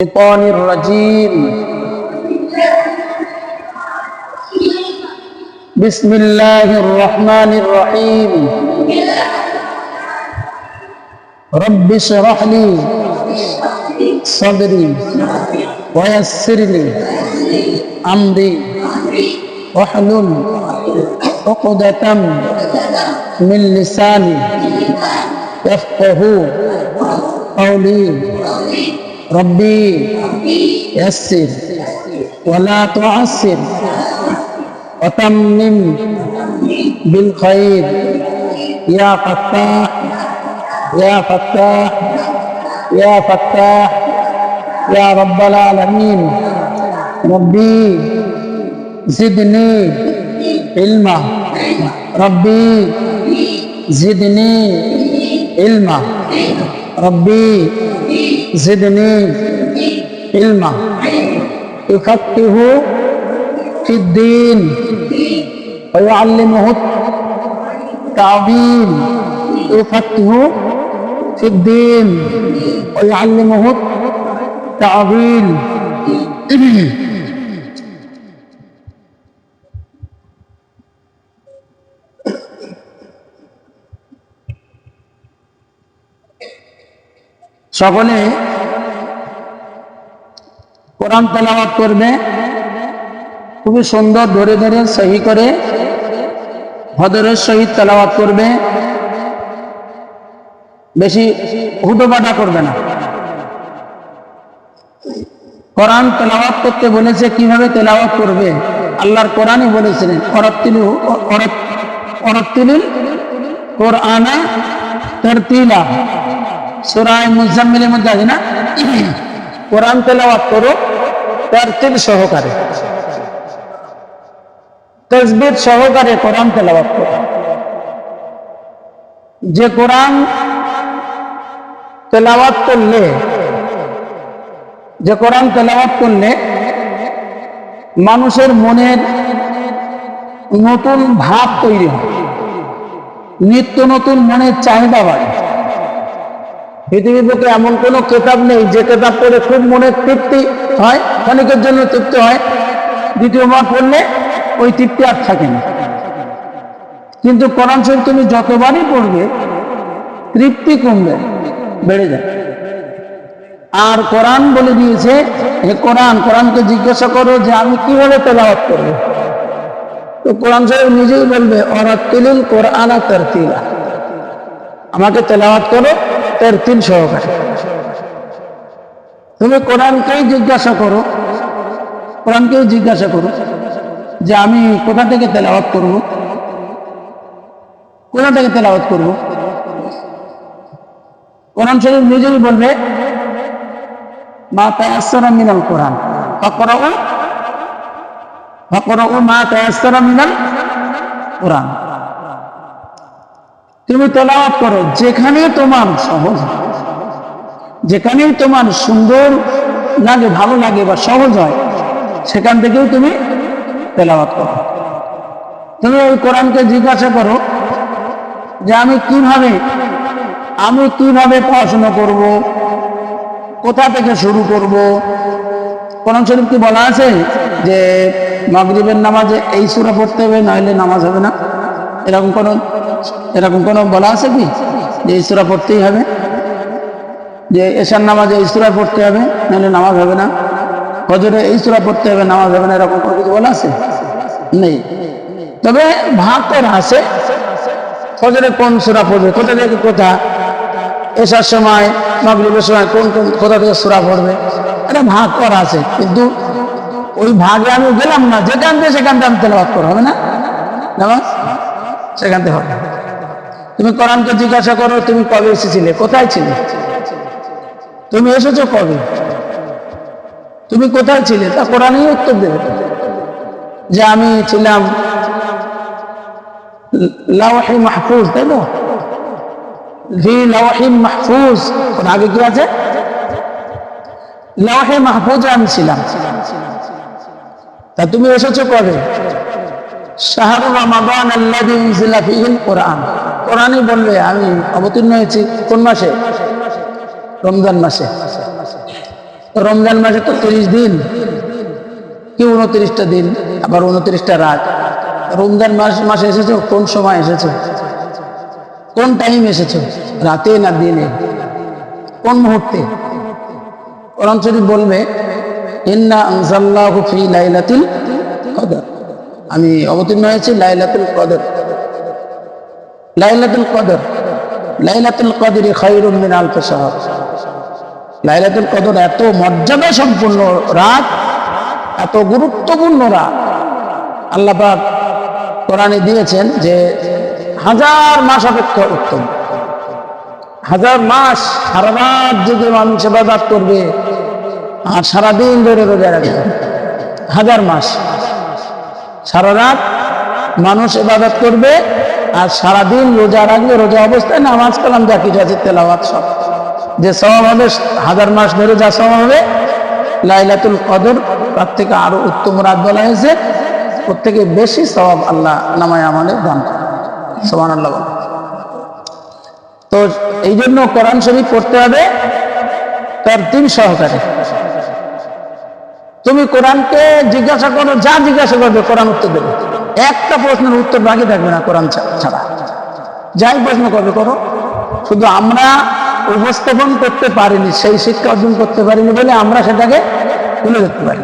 الشيطان الرجيم. بسم الله الرحمن الرحيم. رب اشرح لي صدري ويسر لي أمري واحلل عقدة من لساني يفقه قولي. ربي يسر ولا تعسر وتمم بالخير يا فتاح يا فتاح يا فتاح يا رب العالمين. ربي زدني علما ربي زدني علما ربي زدني علما. يفقه في الدين ويعلمه التعظيم. يفقه في الدين ويعلمه التعظيم. সকলে কোরআন তেলাওয়াত করবে, খুবই সুন্দর ধরে ধরে সহি করে হদরের সহিত তেলাওয়াত করবে, বেশি হুটোপাটা করবে না। কোরআন তেলাওয়াত করতে বলেছে, কিভাবে তেলাওয়াত করবে আল্লাহর কোরআনই বলেছিলেন, অরাত্তিলুল কোরআনা তারতিলা। সূরা মুজাম্মিলের মধ্যে আছে না, কোরআন তেলাওয়াত করো তারতিল সহকারে, তাসবিহ সহকারে কোরআন তেলাওয়াত করো। যে কোরআন তেলাওয়াত করলে মানুষের মনের নতুন ভাব তৈরি হয়, নিত্য নতুন মনের চাহিদা বাড়ে। পৃথিবীর বুকে এমন কোন কিতাব নেই যে কিতাব পড়ে খুব মনের তৃপ্তি হয়, অনেকের জন্য তৃপ্তি হয়, দ্বিতীয়বার পড়লে ওই তৃপ্তি আর থাকে না। কিন্তু কোরআন শরীফ তুমি যতবারই পড়বে তৃপ্তি কমবে, বেড়ে যায়। আর কোরআন বলে দিয়েছে, হে কোরআনকে জিজ্ঞাসা করো যে আমি কিভাবে তেলাওয়াত করবো। তো কোরআন শরীফ নিজেই বলবে, অরাত্তিলুল কোরআনা তারতিলা, আমাকে তেলাওয়াত করো তারতিল সহকারে। তুমি কোরআনকেই জিজ্ঞাসা করো যে আমি কোথা থেকে তেলাওয়াত করব, কোরআন শরীফ নিজেই বলবে, মা তায়াসসারা মিনাল কোরআন ফাকরাউ মা তায়াসসারা মিনাল কোরআন। তুমি তেলাওয়াত করো যেখানে তোমার সহজ, যেখানেই তোমার সুন্দর লাগে, ভালো লাগে বা সহজ হয়, সেখান থেকেও তুমি তেলাওয়াত করো। তুমি ওই কোরআনকে জিজ্ঞাসা করো যে আমি কিভাবে পড়াশোনা করব, কোথা থেকে শুরু করব। কোরআন শরীফ কি বলা আছে যে মাগরিবের নামাজে এই সূরা পড়তে হবে, নাহলে নামাজ হবে না? এরকম কোন বলা আছে কি যে এই সূরা পড়তেই হবে, যে এশার নামাজে এই সূরা পড়তে হবে নাহলে নামাজ হবে না, ফজরে এই সূরা পড়তে হবে নামাজ হবে না, এরকম কোনো কিছু বলা আছে? নেই। তবে ভাগ করা আছে, ফজরে কোন সূরা পড়বে, কোথা থেকে কোথা, এশার সময় মাগরিবের সময় কোথা থেকে সূরা পড়বে, এটা ভাগ করা আছে। কিন্তু ওই ভাগে আমি গেলাম না, সেখান থেকে আমি তেলাওয়াত করা হবে না, নামাজ সেখান থেকে হবে। তুমি কোরআনকে জিজ্ঞাসা করো, তুমি কবে এসেছিলে, কোথায় ছিলে, তুমি এসেছো কবে, তুমি কোথায় ছিলে, তা কোরআনই উত্তর দেবে যে আমি ছিলাম লাওহে মাহফুজ, তাই তো, ফি লাওহে মাহফুজ। আগে কি আছে, লাওহে মাহফুজে আমি ছিলাম। তা তুমি এসেছো কবে? শাহরু রমাদান আল্লাযী উনজিলা ফীহিল কোরআন। কোরআনই বলবে আমি অবতীর্ণ হয়েছি কোন মাসে? রমজান মাসে। তো রমজান মাসে তো 30 দিন, কি 29টা দিন, আবার 29টা রাত। রমজান মাসে এসেছো কোন সময় এসেছো? কোন টাইম এসেছো? রাতে না দিনে? কোন মুহূর্তে? কোরআন শরীফ বলবে ইন্না আনজালনাহু ফি লাইলাতিল কদর, আমি অবতীর্ণ হয়েছি লাইলাতুল কদর। লাইলাতুল কদর, লাইলাতুল কদরি খায়রুম মিন আলফি শাহর। লাইলাতুল কদর এত মর্যাদা সম্পন্ন রাত, এত গুরুত্বপূর্ণ রাত আল্লাহ পাক কোরআনে দিয়েছেন যে 1000 মাস অপেক্ষা উত্তম। 1000 মাস সারা রাত জেগে মানুষ ইবাদত করবে আর সারাদিন ধরে রোজা রাখবে। 1000 মাস সারা রাত মানুষ ইবাদত করবে আর সারাদিন রোজা রাখবে, রোজা অবস্থায় নামাজ কালাম যা কিছু আছে তেলাওয়াত সব যে সওয়াব হবে 1000 মাস ধরে যা সওয়াব হবে, লাইলাতুল কদর তার থেকে আরো উত্তম রাত বলা হয়েছে, ওর থেকে বেশি সওয়াব আল্লাহ নামায় আমাদের দান করে। সুবহানাল্লাহ। তো এই জন্য কোরআন শরীফ পড়তে হবে তরতিব সহকারে। তুমি কোরআনকে জিজ্ঞাসা করো, যা জিজ্ঞাসা করবে কোরআন উত্তর দেবে। একটা প্রশ্নের উত্তর বাকি থাকবে না কোরআন ছাড়া। যাই প্রশ্ন করবে করো। শুধু আমরা উপস্থাপন করতে পারিনি, সেই শিক্ষা অর্জন করতে পারিনি বলে আমরা সেটাকে তুলে ধরতে পারি,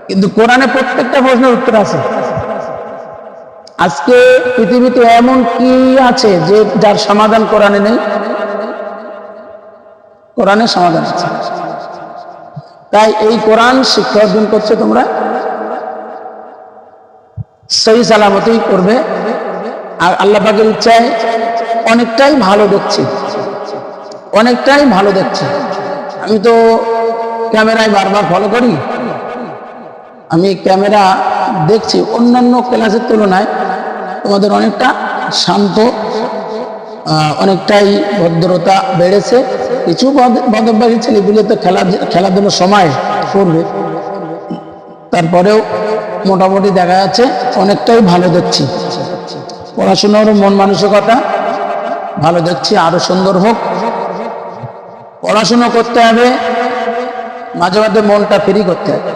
কিন্তু কোরআনে প্রত্যেকটা প্রশ্নের উত্তর আছে। আজকে পৃথিবীতে এমন কি আছে যে যার সমাধান কোরআনে নেই? কোরআনের সমাধান আছে। তাই এই কোরআন শিক্ষা অর্জন করছে তোমরা সহি সালামতেই করবে। আর আল্লাহ পাকের ইচ্ছায় অনেকটাই ভালো দেখছি, অনেকটাই ভালো দেখছি। আমি তো ক্যামেরায় বারবার ফলো করি, আমি ক্যামেরা দেখছি অন্যান্য ক্লাসের তুলনায় তোমাদের অনেকটা শান্ত, অনেকটাই ভদ্রতা বেড়েছে। কিছু বদভ্যাসী ছেলেগুলো তো খেলাধুলোর সময় করবে, তারপরেও মোটামুটি দেখা যাচ্ছে অনেকটাই ভালো দেখছি। পড়াশোনারও মন মানসিকতা ভালো দেখছি, আরো সুন্দর হোক। পড়াশোনা করতে হবে, মাঝে মাঝে মনটা ফ্রি করতে হবে।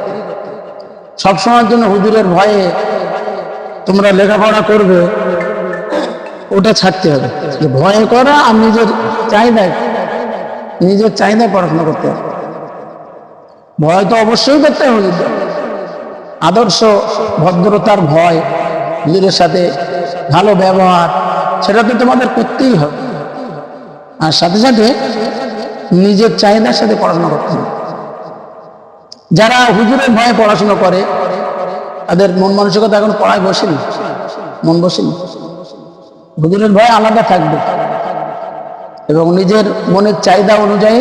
সবসময়ের জন্য হুজুরের ভয়ে তোমরা লেখাপড়া করবে ওটা ছাড়তে হবে। ভয় করা আর নিজের চাহিদায় পড়াশোনা করতে হবে। ভয় তো অবশ্যই করতে হবে, আদর্শ ভদ্রতার ভয়, হুজুরের সাথে ভালো ব্যবহার, সেটা তো তোমাদের করতেই হবে। আর সাথে সাথে নিজের চাহিদার সাথে পড়াশোনা করতে হবে। যারা হুজুরের ভয়ে পড়াশোনা করে তাদের মন মানসিকতা এখন পড়ায় বসেনি, মন বসেনি। হুজুরের ভয় আলাদা থাকবে এবং নিজের মনের চাহিদা অনুযায়ী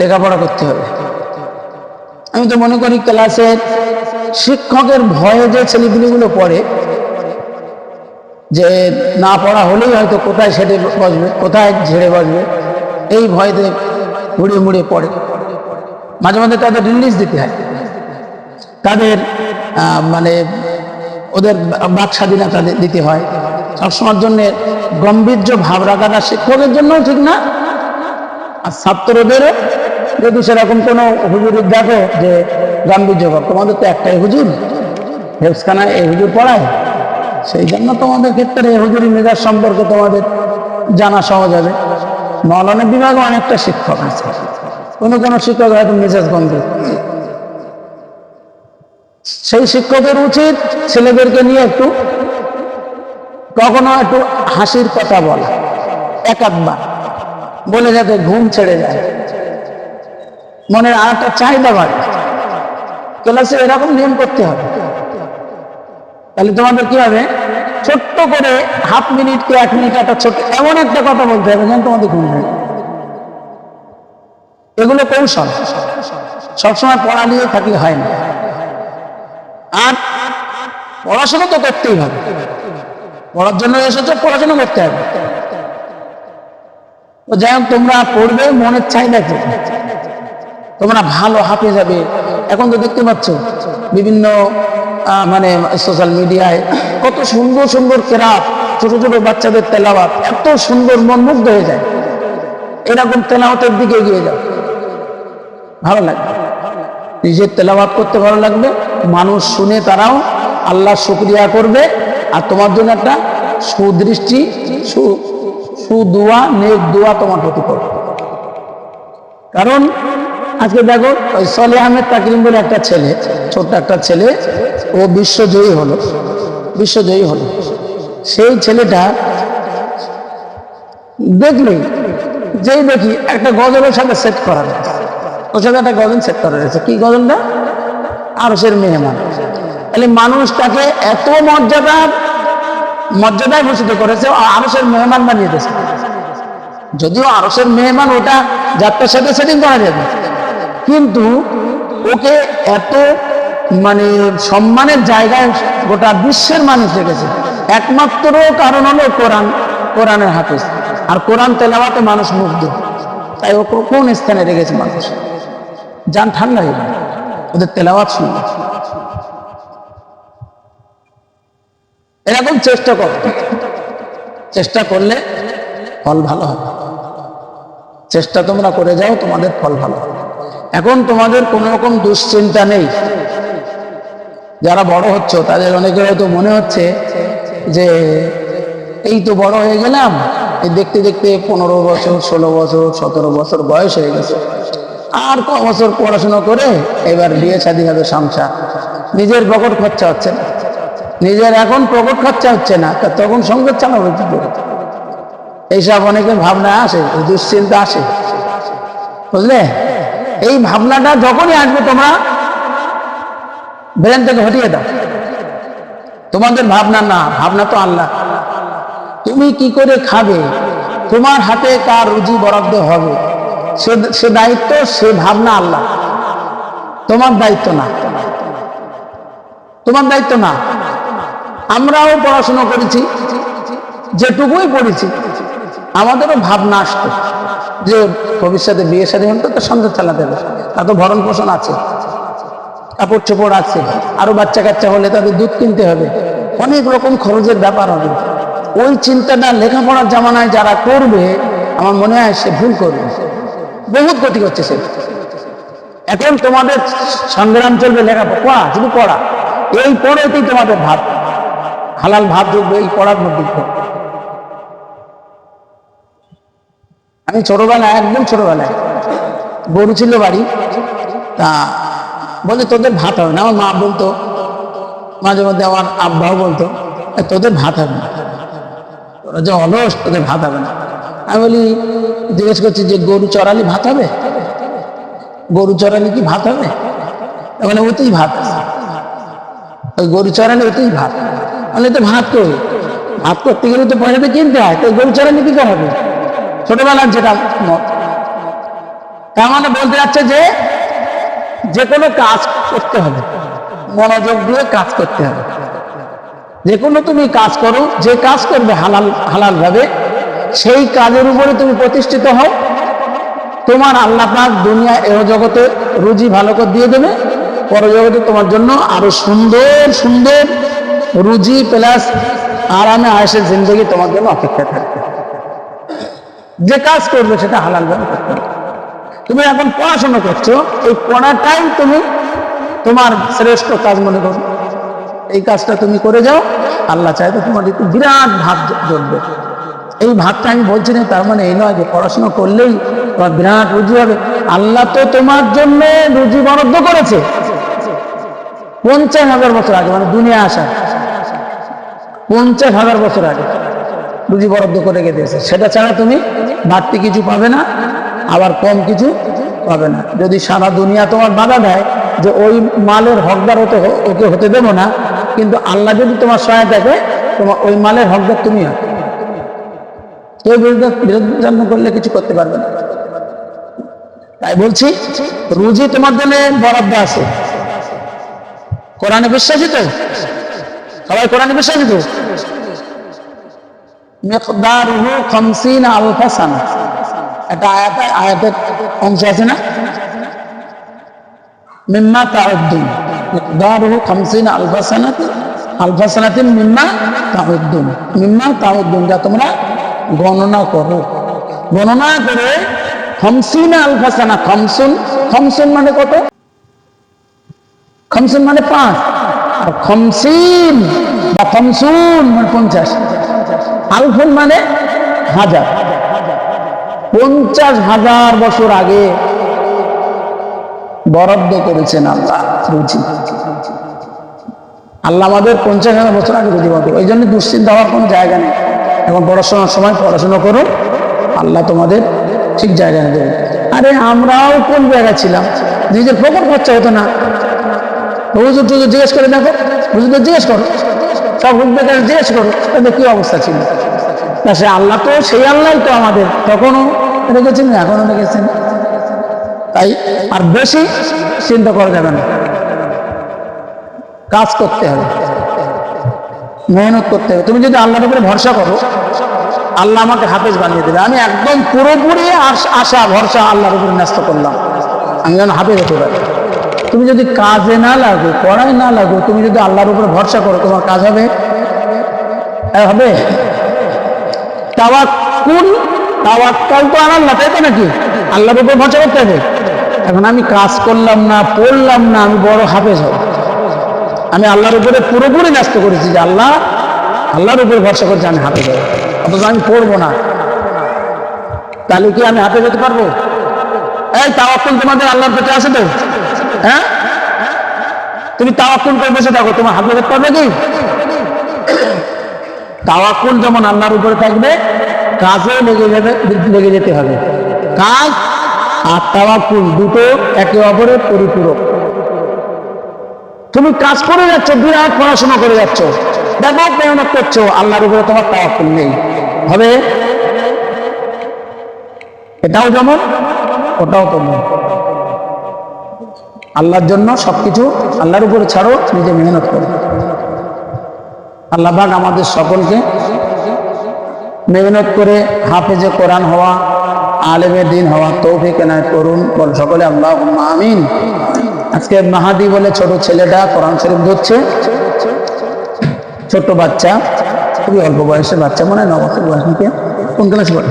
লেখাপড়া করতে হবে। আমি তো মনে করি ক্লাসের শিক্ষকের ভয়ে যে ছেলেপিলেগুলো পড়ে, যে না পড়া হলেই হয়তো কোথায় সেটে বসবে, কোথায় ঝেড়ে বসবে, এই ভয়তে মুড়িয়ে মুড়িয়ে পড়ে। মাঝে মাঝে তাদের রিলিজ দিতে হয়, তাদের মানে ওদের বাক স্বাধীনতা দিতে হয়। সবসময়ের জন্য গম্ভীর্য ভাব রাখাটা শিক্ষকের জন্যও ঠিক না, আর ছাত্রদেরও যদি সেরকম কোনো হুজুরের দেখো যে গাম্ভীর্য ভাব, তোমাদের তো একটাই হুজুর, হেফসখানায় এই হুজুর পড়ায়, সেই জন্য তোমাদের ক্ষেত্রে হুজুরি মেজাজ সম্পর্কে তোমাদের জানা সহজ হবে। মৌলানা বিভাগে অনেকটা শিক্ষক আছে, কোনো কোনো শিক্ষক হয়তো মেজাজ গন্ধ। সেই শিক্ষকের উচিত ছেলেদেরকে নিয়ে একটু কখনো একটু হাসির কথা বলা, একাধবার বলে যাতে ঘুম ছেড়ে যায়, মনের আর একটা চাহিদা বাড়ে। ক্লাসে এরকম নিয়ম করতে হবে, তাহলে তোমাদের কি হবে, ছোট্ট করে হাফ মিনিট কি 1 মিনিট একটা ছোট্ট এমন একটা কথা বলতে হবে যেন তোমাদের ঘুম হয়। এগুলো কৌশল, সবসময় পড়া নিয়ে থাকলে হয় না। আর পড়াশোনা তো করতেই হবে, পড়ার জন্য এসেছো, পড়াশোনা করতে হবে। যাই হোক, তোমরা পড়বে মনের চাহিদা কি, তোমরা ভালো হাফে যাবে। এখন তো দেখতে পাচ্ছ বিভিন্ন মানে সোশ্যাল মিডিয়ায় কত সুন্দর সুন্দর কেরাত, ছোট ছোট বাচ্চাদের তেলাওয়াত এত সুন্দর, মন মুগ্ধ হয়ে যায়। এরকম তেলাওয়াতের দিকে এগিয়ে যাও, ভালো লাগবে, নিজের তেলাওয়াত করতে ভালো লাগবে, মানুষ শুনে তারাও আল্লাহর শুকরিয়া করবে, আর তোমার জন্য একটা সুদৃষ্টি সুদুয়া নেক দোয়া তোমার প্রতি করবে। কারণ আজকে দেখো ওই সলে আহমেদ তাকরিম বলে একটা ছেলে, ছোট্ট একটা ছেলে, ও বিশ্বজয়ী হলো। সেই ছেলেটা দেখলেই যেই দেখি একটা গজলের সাথে সেট করা রয়েছে, ওর সাথে একটা গজল সেট করা রয়েছে। কি গজলটা? আরশের মেহমান। তাহলে মানুষ তাকে এত মর্যাদায় ভূষিত করেছে, আরশের মেহমান বানিয়ে দিয়েছে। যদিও আরশের মেহমান ওটা যাত্রার সাথে সেটিং করা যাবে, কিন্তু ওকে এত সম্মানের জায়গায় গোটা বিশ্বের মানুষ রেখেছে। একমাত্র কারণ হলো কোরআনের হাফেজ, আর কোরআন তেলাওয়াতে মানুষ মুগ্ধ। তাই ও কোন স্থানে রেখেছে মানুষ, জান ঠান্ডা হয়ে যায় ওদের তেলাওয়াত শুনবে। এরকম চেষ্টা করলে ফল ভালো হবে। চেষ্টা তোমরা করে যাও, তোমাদের ফল ভালো হবে। এখন তোমাদের কোনো রকম দুশ্চিন্তা নেই। যারা বড় হচ্ছ তাদের অনেকের হয়তো মনে হচ্ছে যে এই তো বড় হয়ে গেলাম, এই দেখতে দেখতে 15 বছর 16 বছর 17 বছর বয়স হয়ে গেছে, আর ক বছর পড়াশোনা করে এবার বিয়ে শাদী হবে, সংসার। নিজের পকেট খরচা হচ্ছে না, নিজের এখন পকেট খরচা হচ্ছে না, তখন সংসার চালাবে কি করে? এইসব অনেকের ভাবনা আসে, দুশ্চিন্তা আসে, বুঝলে? এই ভাবনাটা যখনই আসবে তোমরা ব্রেন থেকে হটিয়ে দাও। তোমাদের ভাবনা না, ভাবনা তো আল্লাহ। তুমি কি করে খাবে, তোমার হাতে কার রুজি বরাদ্দ হবে, সে দায়িত্ব, সে ভাবনা আল্লাহ। তোমার দায়িত্ব না। আমরাও পড়াশোনা করেছি, যেটুকুই পড়েছি আমাদেরও ভাবনা আসতো যে ভবিষ্যতে বিয়ে শাদী হলে তো সংসার চালাতে হবে, তা তো ভরণ পোষণ আছে, কাপড় চোপড় আছে, আরো বাচ্চা কাচ্চা হলে তাদের দুধ কিনতে হবে, অনেক রকম খরচের ব্যাপার হবে। ওই চিন্তাটা লেখাপড়ার জামানায় যারা করবে, আমার মনে হয় সে ভুল করবে, বহুত ক্ষতি করছে সে। এখন তোমাদের সংগ্রাম চলবে লেখাপড়া, শুধু পড়া। এই পড়েতেই তোমাদের ভাব হালাল ভাব ঢুকবে, এই পড়ার মধ্যে। আমি একদম ছোটবেলায় গরু ছিল বাড়ি, তা বলে তোদের ভাত হবে না। আমার মা বলতো, মাঝে মধ্যে আমার আব্বাও বলতো, তোদের ভাত হবে না, তোরা যে অলস, তোদের ভাত হবে না। আমি বলি, জিজ্ঞেস করছি যে গরু চড়ালি ভাত হবে? গরু চড়ালি কি ভাত হবে? মানে ওতেই ভাত, ওই গরু চড়ালে ওতেই ভাত। মানে তো ভাত করতে গেলে তো পয়সাটা কিনতে হয়, তো গরু চড়ালি কি করে হবে? ছোটবেলার যেটা মত। তার মানে বলতে যাচ্ছে যে কোনো কাজ করতে হবে, মনোযোগ দিয়ে কাজ করতে হবে। যে কোনো তুমি কাজ করো, যে কাজ করবে হালাল ভাবে, সেই কাজের উপরে তুমি প্রতিষ্ঠিত হও। তোমার আল্লাহ পাক দুনিয়া এ জগতে রুজি ভালো করে দিয়ে দেবে, পরজগতে তোমার জন্য আরো সুন্দর রুজি প্লাস আরামে আয়েশের জিন্দগি তোমার জন্য অপেক্ষা থাকবে। যে কাজ করবে সেটা হালাল ভাবে করতে হবে। তুমি এখন পড়াশোনা করছো, এই পড়াটাই তুমি তোমার শ্রেষ্ঠ কাজ মনে করো। এই কাজটা তুমি করে যাও, আল্লাহ চাইবে তোমার একটু বিরাট ভাব জমবে। এই ভাবটা আমি বলছি না, তার মানে এই নয় যে পড়াশোনা করলেই তোমার বিরাট রুজি হবে। আল্লাহ তো তোমার জন্য রুজি বরাদ্দ করেছে 50,000 বছর আগে, মানে দুনিয়া আসা 50,000 বছর আগে রুজি বরাদ্দ করে দিয়েছে। সেটা ছাড়া তুমি বাড়তি কিছু পাবে না, আবার কম কিছু পাবে না। যদি সারা দুনিয়া তোমার বাধা দেয় যে ওই মালের হকদার ওকে হতে দেবো না, কিন্তু আল্লাহ যদি তোমার সহায়তা করে, তোমার ওই মালের হকদার তুমি হবে। কেউ বিরোধিতা করলে কিছু করতে পারবে না। তাই বলছি, রুজি তোমার জন্য বরাদ্দ আছে। কোরআনে বিশ্বাসী তো? সবাই কোরআনে বিশ্বাসী তো? মিকদারুহু 50 আলফ সানা, একটা আয়াতের অংশ আছে না, মিম্মা তাউদ্দুন, মিকদারুহু 50 আলফ সানাতিন মিম্মা তাউদ্দুন, যা তোমরা গণনা করো। গণনা করে খামসিনা আলফা সানা। খামসুন, খামসুন মানে কত? খামসুন মানে 5, আর খামসিন বা খামসুন মানে 50। আলফুন মানে 1000। 50,000 বছর আগে বরাদ্দ করেছেন আল্লাহ রুচি। আল্লাহ আমাদের 50,000 বছর আগে রুচি বরাদ্দ। ওই জন্য দুশ্চিন্তা হওয়ার কোনো জায়গা নেই। এখন পড়াশোনার সময় পড়াশোনা করুন, আল্লাহ তোমাদের ঠিক জায়গায় দেবে। আরে আমরাও কোন জায়গায় ছিলাম, নিজের ফোকর খরচা হতো না। হুজুর টুজুর জিজ্ঞেস করে দেখো, হুজুরদের জিজ্ঞেস করো, সব হুজুরদের জিজ্ঞেস করো, তাদের কি অবস্থা ছিল। তা সে আল্লাহ তো সেই আল্লাহ তো আমাদের তখনও রেখেছেন, এখনো রেখেছেন। তাই আর বেশি চিন্তা করা যাবে না, কাজ করতে হবে, মেহনত করতে হবে। তুমি যদি আল্লাহর উপরে ভরসা করো, আল্লাহ আমাকে হাফেজ বানিয়ে দেবে। আমি একদম পুরোপুরি আশা ভরসা আল্লাহর উপরে ন্যস্ত করলাম, আমি যেন হাফেজ হতে পারি। তুমি যদি কাজে না লাগো, পড়ায় না লাগো, তুমি যদি আল্লাহর উপরে ভরসা করো, তোমার কাজ হবে? হবে। তাওয়াক্কুল, তাওয়াক্কাল তো আল্লাহ, তাই তো নাকি? আল্লাহর উপরে ভরসা করতে হবে। এখন আমি কাজ করলাম না, পড়লাম না, আমি বড় হাফেজ হব? আমি আল্লাহর উপরে পুরোপুরি ন্যস্ত করেছি যে আল্লাহ, আল্লাহর উপরে ভরসা করছি, আমি হাফেজ হব। অথচ আমি পড়বো না, তাহলে কি আমি হাফেজ হতে পারবো? এই তাওয়াক্কুল তোমাদের আল্লাহর পেটে আছে তো? হ্যাঁ, তুমি তাওয়াক্কুল করে বসে থাকো, তোমার হাফেজ হতে পারবে কি? তাওয়াক্কুল যেমন আল্লাহর উপরে থাকবে, কাজেও লেগে যেতে হবে। কাজ আর তাওয়াক্কুল দুটো একে অপরের পরিপূরক। তুমি কাজ করে যাচ্ছ, বিরাট পড়াশোনা করে যাচ্ছ, ব্যাপক মেহনত করছো, আল্লাহর উপরে তোমার তাওয়াক্কুল নেই, হবে? এটাও যেমন ওটাও তেমন। আল্লাহর জন্য সবকিছু আল্লাহর উপরে ছাড়ো, নিজে মেহনত করো। আল্লাহ পাক আমাদের সকলকে মেহনত করে হাফেজে কোরআন হওয়া, আলেমে দ্বীন হওয়া তৌফিক এনায়েত করুন, বল সকলে আল্লাহুম্মা আমিন। আজকে মাহাদি বলে ছোট ছেলেটা কোরআন শরীফ ধরছে, ছোট্ট বাচ্চা, খুবই অল্প বয়সের বাচ্চা, মনে হয় 9 বছর বয়স নাকি? কোন ক্লাসে পড়ে?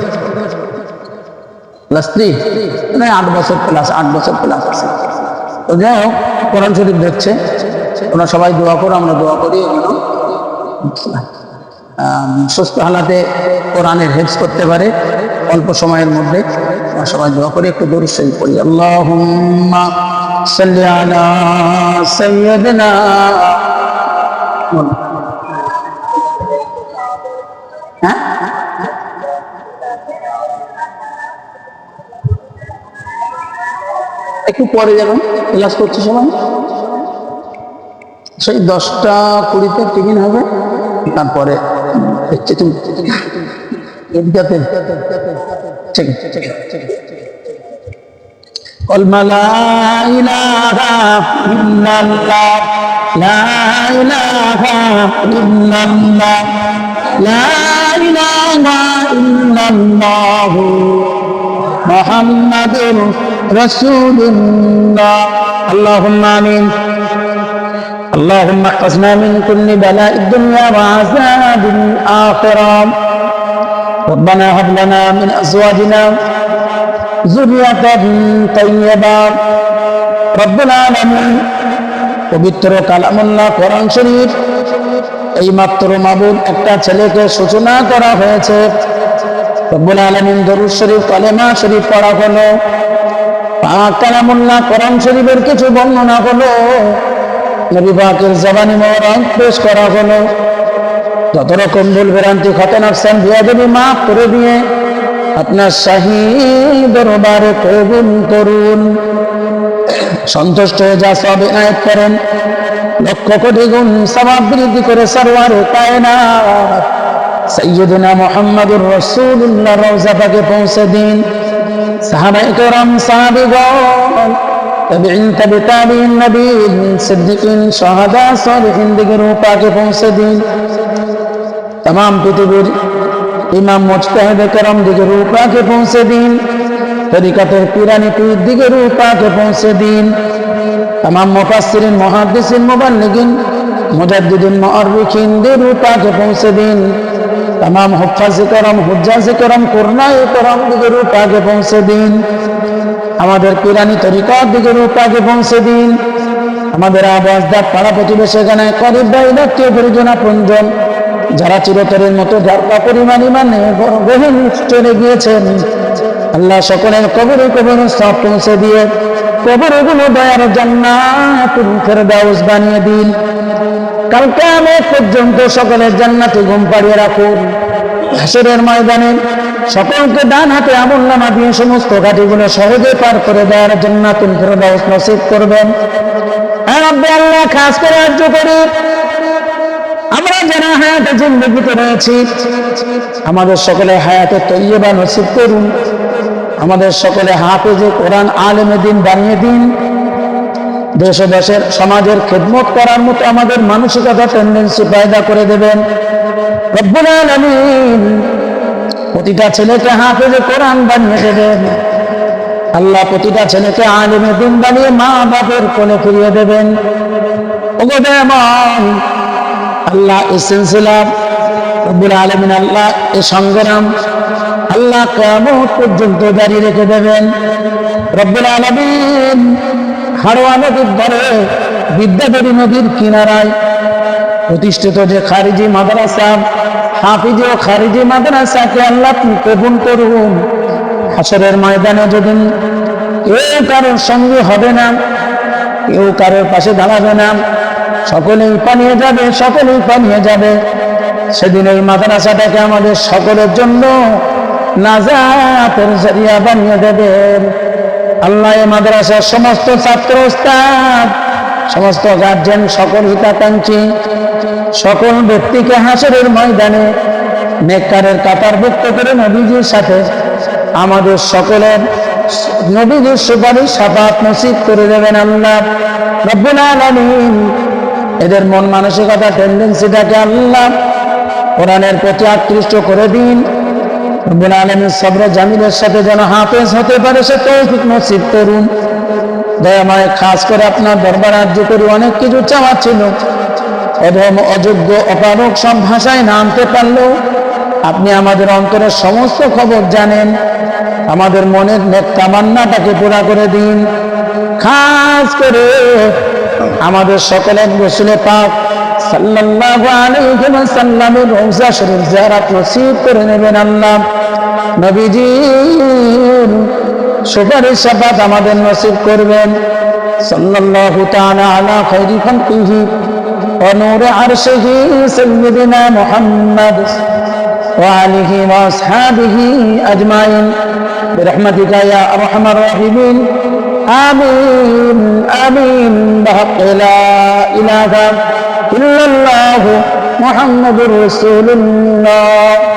ক্লাস 3, মানে 8 বছর প্লাস, 8 বছর প্লাস আছে। তো যাই হোক, কোরআন শরীফ ধরছে। ওরা সবাই দোয়া করো, আমরা দোয়া করি সুস্থ হালাতে কোরআনের হেফজ করতে পারে অল্প সময়ের মধ্যে। আমরা সবাই দোয়া করি, একটু দরুদ শরীফ পড়ি। আল্লাহুম্মা সাল্লি আলা সাইয়্যিদিনা। হ্যাঁ, একটু পরে যাবেন, ক্লাস করছে সবাই। সেই 10টা 20-তে টিফিন হবে, তারপরে ঠিক আছে। কলমা লা ইলাহা ইল্লাল্লাহ, লা ইলাহা ইল্লাল্লাহ, লা ইলাহা ইল্লাল্লাহ মুহাম্মাদুর রাসূলুল্লাহ। আল্লাহুম্মা আমিন। اللهم احفظنا من كل بلاء الدنيا وعذاب الآخرة. ربنا هب لنا من أزواجنا ذرية طيبة. رب العالمين পবিত্র কালামুল্লাহ কোরআন শরীফ এই মাত্র মাবুদ একটা ছেলেকে সূচনা করা হয়েছে। রব্বুল আলামিন দরুদ শরীফ, কালেমা শরীফ পড়া হলো, পাক কালামুল্লাহ কোরআন শরীফের কিছু বর্ণনা হলো, নবী পাকের জবানি মোবারক পেশ করা হলো। যত রকম ভুল ভ্রান্তি খতা নকসান বিয়াদবি মাফ করে দিয়ে আপনার শাহী দরবারে কবুল করুন। সন্তুষ্ট হয়ে যা সওয়াব ইনায়েত করেন, লক্ষ কোটি গুণ সওয়াব বৃদ্ধি করে সরওয়ারে কায়নাত সাইয়্যিদুনা মুহাম্মাদুর রাসূলুল্লাহ রওজা পাকে পৌঁছে দিন। সাহাবায়ে কেরাম, সাহাবীগণ, তাবিঈন, তাবে তাবিঈন, নবীন, সিদ্দিকিন, শাহাদা, সালিহিন দিকে রূহ পাকে পৌঁছে দিন। तमाम পৃথিবীর ইমাম মুজতাহিদে কেরাম দিকে রূহ পাকে পৌঁছে দিন। তরিকাতের পীরানি পীর দিকে রূহ পাকে পৌঁছে দিন। तमाम মুফাসসিরিন, মুহাদ্দিসিন, মুবাল্লিগিন, মুজাদ্দিদিন, মুআররিখিন দিকে রূহ পাকে পৌঁছে দিন। तमाम हुफ्फाज़ करम हुज्जाज़ करम कुरनाए करम दिगे रूप आगे पहुंचे दिन আমাদের পিরানি তরিকত দিকে রূপ আগে পৌঁছে দিন আমাদের আবাসদার পাড়া প্রতিবেশী এখানে করিব ভাই আত্মীয় পরিজন আপনজন যারা চিরতরের মতো ঢাকা পরিমাণ ইমানে গহীন চলে গিয়েছেন আল্লাহ সকলের কবরে কবরে সব পৌঁছে দিয়ে কবরগুলো দয়ার জান্নাতুল ফেরদাউস বানিয়ে দিন কাল কিয়ামত পর্যন্ত সকলের জান্নাতে ঘুম পাড়িয়ে রাখুন হাসরের ময়দানে সকলকে ডান হাতে আমলনামা দিয়ে সমস্ত ঘাটিগুলো সহজে পার করে দেওয়ার জান্নাতুল ফেরদাউস নসিব করবেন রব্বে আল্লাহ খাস করে আরজ করি আমরা যারা হায়াতে জিন্দেগিতে রয়েছি আমাদের সকলে হায়াতে তৈয়বা নসিব করুন আমাদের সকলে হাফেজে কোরআন আলেমে দ্বীন বানিয়ে দিন দেশ ও দেশের সমাজের খেদমত করার মতো আমাদের মানসিকতা টেন্ডেন্সি পয়দা করে দেবেন রব্বুল আলামিন প্রতিটা ছেলেকে হাফেজে কোরআন বানিয়ে দেবেন আল্লাহ প্রতিটা ছেলেকে আলেমে দ্বীন বানিয়ে মা বাপের কোলে ফিরিয়ে দেবেন ওগো দেওয়ান আল্লাহ এই সিলসিলা রব্বুল আলামিন আল্লাহ এই সংগ্রাম আল্লাহ কিয়ামত পর্যন্ত জারি রেখে দেবেন রব্বুল আলামিন হারওয়া নদীর ধারে বিদ্যাধরী নদীর কিনারায় প্রতিষ্ঠিত যে খারিজি মাদ্রাসা হাফিজি ও খারিজি মাদ্রাসাকে আল্লাহ আপনি কবুল করুন হাসরের ময়দানে যেদিন কেউ কারোর সঙ্গে হবে না কেউ কারোর পাশে দাঁড়াবে না সকলেই পানিয়ে যাবে সকলেই পানিয়ে যাবে সেদিন এই মাদ্রাসাটাকে আমাদের সকলের জন্য নাজাতের জরিয়া বানিয়ে দেবেন আল্লাহ এই মাদ্রাসার সমস্ত ছাত্র ওস্তাদ সমস্ত গার্জেন সকল হিতাকাঙ্ক্ষী সকল ব্যক্তিকে হাসরের ময়দানে নেককারের কাতারভুক্ত করে নবীজির সাথে আমাদের সকলের নবীজির সুপারিশ শাফাত নসিব করে দেবেন আল্লাহ রব্বুল আলামিন এদের মন মানসিকতা টেন্ডেন্সিটাকে আল্লাহ কোরআনের প্রতি আকৃষ্ট করে দিন রব্বুল আলামিন সবর জামিলের সাথে যেন হাফেজ হতে পারে সে তৌফিক নসিব করুন দয়াময় খাস করে আপনার দরবার আরজ করি অনেক কিছু চাওয়া ছিল অধম অযোগ্য অপারক সব ভাষায় না আনতে পারলেও আপনি আমাদের অন্তরের সমস্ত খবর জানেন আমাদের মনের নেক তামান্নাটাকে পুরা করে দিন খাস করে আমাদের সকলের রাসূল পাক সাল্লাল্লাহু আলাইহি ওয়াসাল্লামের রওজা শরীফ জিয়ারত নসিব করে নেবেন আল্লাহ নবীজির সুপারিশ শাফাত আমাদের নসিব করবেন সাল্লাল্লাহু তাআলা আলা খায়রি খালকিহি ওয়া নূরি আরশিহি সাইয়্যিদিনা মুহাম্মদ ওয়া আলিহি ওয়া আসহাবিহি আজমাইন বিরহমাতিকা ইয়া আরহামার রাহিমিন আমিন আমিন বিহাক্কি লা ইলাহা ইল্লাল্লাহু মুহাম্মাদুর রাসূলুল্লাহ